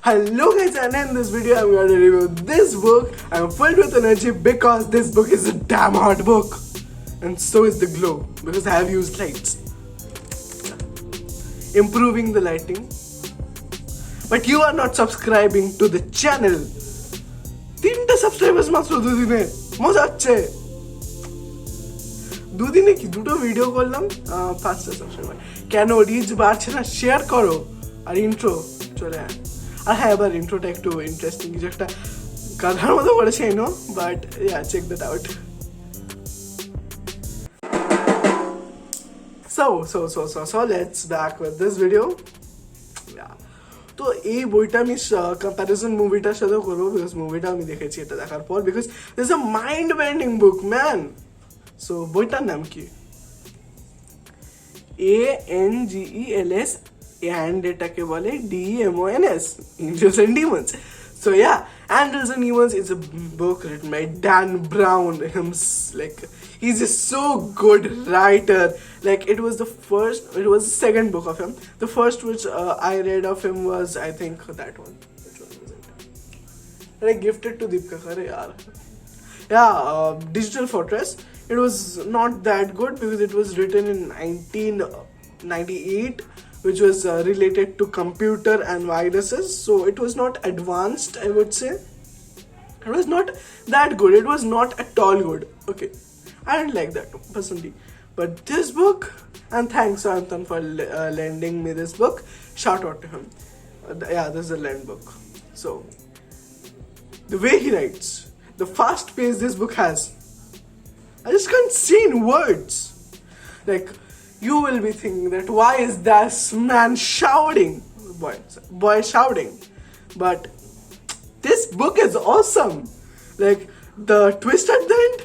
Hello guys, and in this video I'm going to review this book. I'm filled with energy because this book is a damn hot book. And so is the glow because I have used lights. Improving the lighting. But you are not subscribing to the channel. 3টা subscribers মাত্র দুদিনে মজা হচ্ছে দুদিনে কি দুটো video করলাম 5টা সাবস্ক্রাইবার কেন রিচ বাড়ছে না শেয়ার করো আর ইন্ট্রো চলে আয় আর হ্যাঁ এবার ইন্ট্রোটা একটু ইন্টারেস্টিং কিছু একটা গাধার মতো করেছে I know but yeah check that out so let's back with this video yeah তো এই বইটা আমি কম্প্যারিজন মুভিটার সাথে করবো বিকজ মুভিটা আমি দেখেছি এটা দেখার পর because this a mind bending book man so বইটার নাম কি ANGELS and এটাকে বলে DEMONS Angels and Demons. So yeah, Angels and Demons is a book written by Dan Brown. He's a so good writer. It was the second book of him. The first which I read of him was I think that one. Which one was it? And I gifted to Deepika Khare yaar. Yeah, Digital Fortress. It was not that good because it was written in 1998, which was related to computer and viruses. So it was not advanced, I would say. It was not that good. It was not at all good. Okay, I didn't like that personally. But this book, and thanks Anton for lending me this book. Shout out to him. Yeah, this is a lend book. So the way he writes, the fast pace this book has, I just can't say in words. You will be thinking that why is this man shouting? Boy shouting. But this book is awesome. The twist at the end,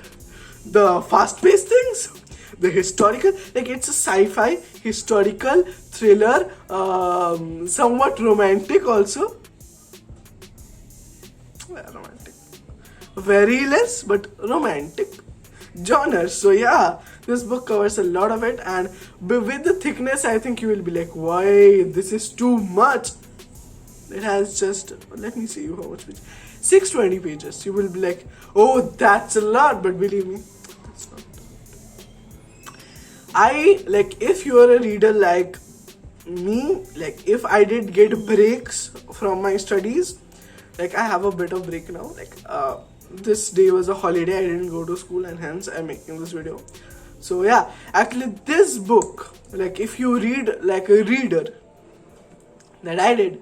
the fast-paced things, the historical, it's a sci-fi, historical, thriller, somewhat romantic also. Romantic. Very less, but romantic. Genre. So yeah, this book covers a lot of it, and with the thickness I think you will be like, why this is too much. It has just, let me see how much page, 620 pages. You will be like, oh that's a lot, but believe me, that's not. If you are a reader like me, if I did get breaks from my studies, I have a bit of break now, this day was a holiday, I didn't go to school, and hence I'm making this video. So yeah, actually this book, if you read like a reader that I did,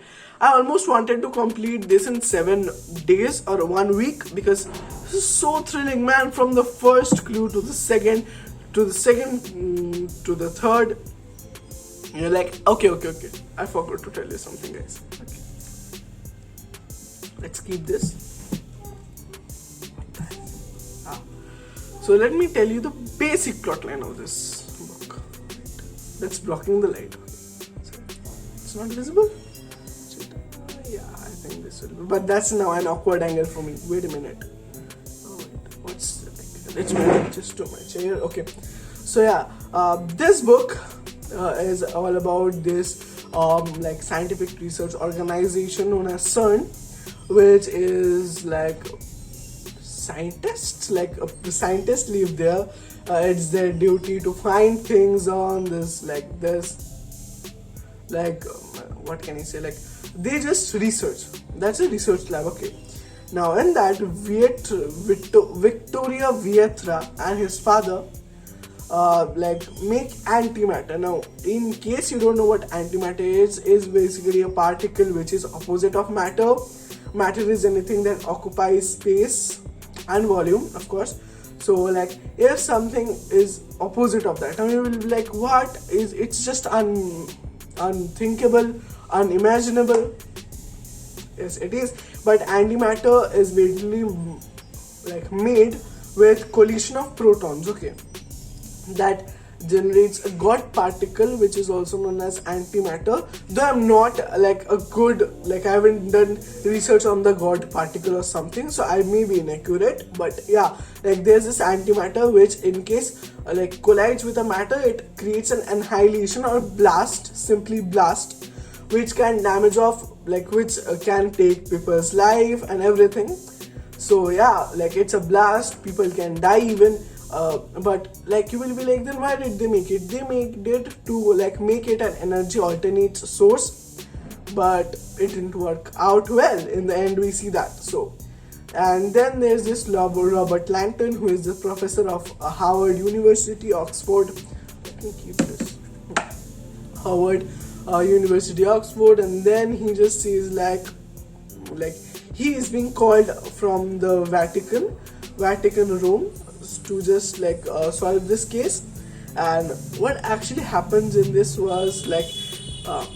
I almost wanted to complete this in 7 days or 1 week because this is so thrilling, man. From the first clue to the second to the third, you're like, okay, I forgot to tell you something, guys. Okay, let's keep this. So let me tell you the basic plotline of this book. That's blocking the light. It's not visible? Yeah, I think this will be. But that's now an awkward angle for me. Wait a minute. Oh wait, what's let's move just to my chair. Okay. So yeah, this book is all about this scientific research organization known as CERN, which is scientists, the scientists live there. It's their duty to find things on this what can I say, they just research. That's a research lab. Okay, now in that Victoria Vietra and his father make antimatter. Now in case you don't know what antimatter is basically a particle which is opposite of matter. Matter is anything that occupies space and volume, of course. So if something is opposite of that, I mean, you will be like, what is, it's just unthinkable, unimaginable. Yes, it is. But antimatter is basically made with collision of protons, okay, that generates a God particle which is also known as antimatter. Though I'm not I haven't done research on the God particle or something, so I may be inaccurate, but yeah, there's this antimatter which in case collides with a matter, it creates an annihilation or blast, simply blast, which can damage off, like which can take people's life and everything. So yeah, like it's a blast, people can die even. But like you will be like, then why did they make it? They made it to like make it an energy alternate source, but it didn't work out well. In the end, we see that. So, and then there's this Robert Langton, who is the professor of Howard University, Oxford. Let me keep this. Howard University, Oxford, and then he just says like he is being called from the Vatican Rome to just like solve this case. And what actually happens in this was like,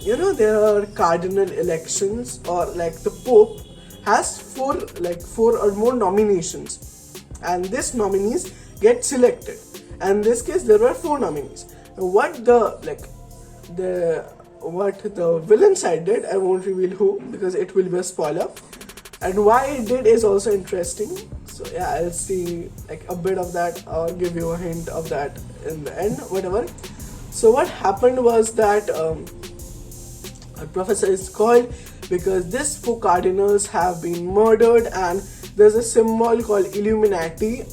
there are cardinal elections, or like the Pope has four or more nominations, and these nominees get selected. And in this case, there were 4 nominees. What the villain side did, I won't reveal who because it will be a spoiler. And why it did is also interesting. So yeah, I'll see like a bit of that or give you a hint of that in the end, whatever. So what happened was that a professor is called because these 4 cardinals have been murdered, and there's a symbol called Illuminati,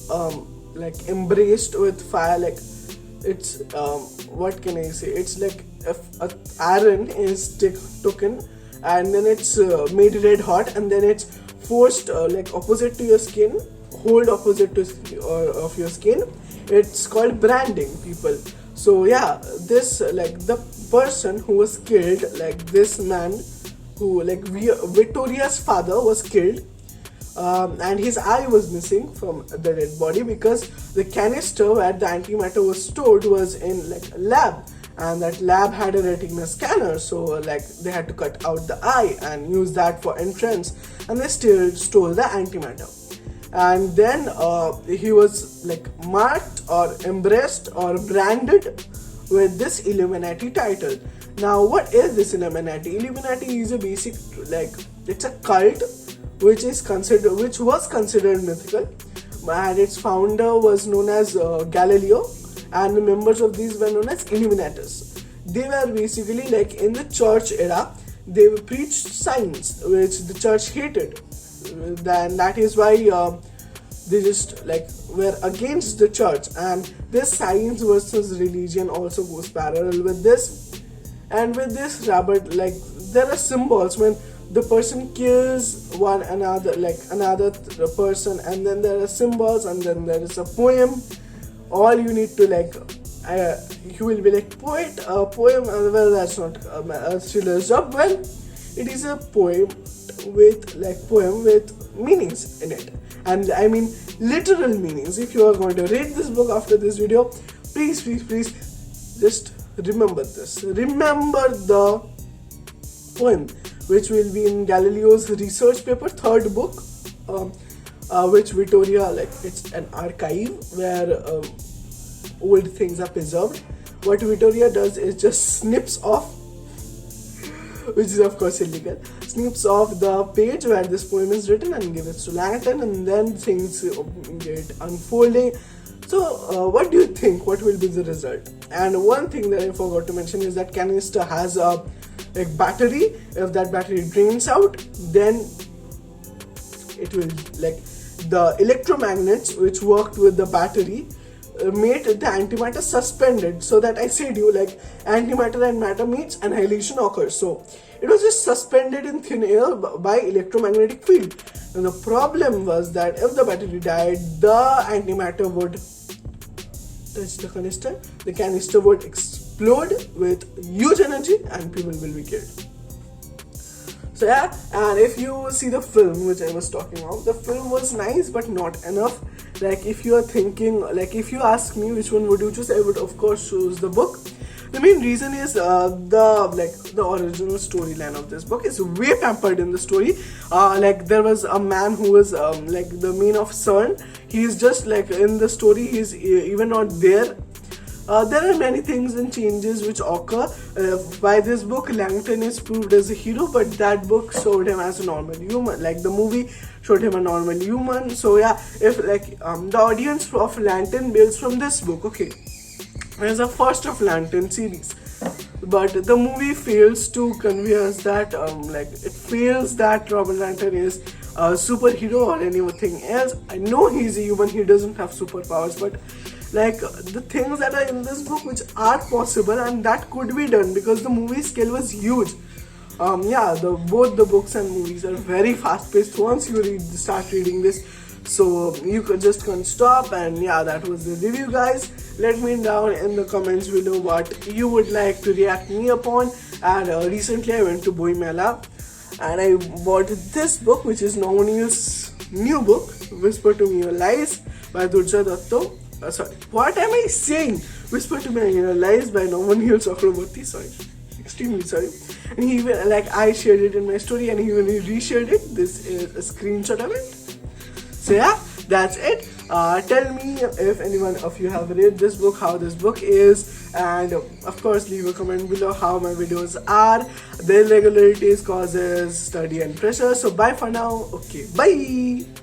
like embraced with fire. Like it's what can I say? It's like if iron is taken and then it's made red hot, and then it's forced like opposite to your skin, hold opposite to of your skin. It's called branding, people. So yeah, this like the person who was killed, like this man who like Vittoria's father was killed, and his eye was missing from the dead body because the canister where the antimatter was stored was in like a lab, and that lab had a retina scanner. So like they had to cut out the eye and use that for entrance, and they still stole the antimatter. And then he was like marked or embraced or branded with this Illuminati title. Now what is this Illuminati? Illuminati is a basic, like it's a cult which was considered mythical, and its founder was known as Galileo, and the members of these were known as Illuminatus. They were basically like in the church era, they preached science which the church hated. Then that is why they just like were against the church, and this science versus religion also goes parallel with this. And with this Robert, like there are symbols when the person kills another person, and then there are symbols, and then there is a poem. All you need to like you will be like poem, well that's not a Schiller's job. Well, it is a poem with meanings in it, and I mean literal meanings. If you are going to read this book after this video, please just remember this. Remember the poem, which will be in Galileo's research paper, 3rd book, which Vittoria, like it's an archive where old things are preserved. What Vittoria does is just snips off, which is of course illegal, snips off the page where this poem is written and gives it to Langton, and then things get unfolding. So what do you think? What will be the result? And one thing that I forgot to mention is that canister has a like battery. If that battery drains out, then it will like the electromagnets which worked with the battery made the antimatter suspended, so that I said you like antimatter and matter meets, annihilation occurs. So it was just suspended in thin air by electromagnetic field. And the problem was that if the battery died, the antimatter would touch the canister would explode with huge energy, and people will be killed. So yeah, and if you see the film which I was talking about, the film was nice but not enough. Like if you are thinking, like if you ask me which one would you choose, I would of course choose the book. The main reason is the original storyline of this book is way pampered in the story. Like there was a man who was like the main of CERN. He's just like in the story, he's even not there. There are many things and changes which occur. By this book, Langton is proved as a hero, but that book showed him as a normal human. Like the movie showed him a normal human. So yeah, if like the audience of Langton builds from this book, okay, there's a first of Langton series. but the movie fails to convey us that like it feels that Robin Lantern is a superhero or anything else. I know he's a human, he doesn't have superpowers, but like the things that are in this book which are possible and that could be done because the movie scale was huge. Yeah, both the books and movies are very fast paced once you start reading this, so you just can't stop. And yeah, that was the review, guys. Let me down in the comments below what you would like to react me upon. And recently I went to Boy Mela and I bought this book, which is Navanil's new book, Whisper to Me Your Lies by Durja Datto. Sorry, what am I saying? Whisper to Me Your Lies by Navanil Chakraborty. Sorry, extremely sorry. And he even, like, I shared it in my story and he even reshared it. This is a screenshot of it. So yeah, that's it. Tell me if anyone of you have read this book, how this book is, and of course leave a comment below how my videos are, the irregularities, causes, study and pressure. So bye for now. Okay, bye.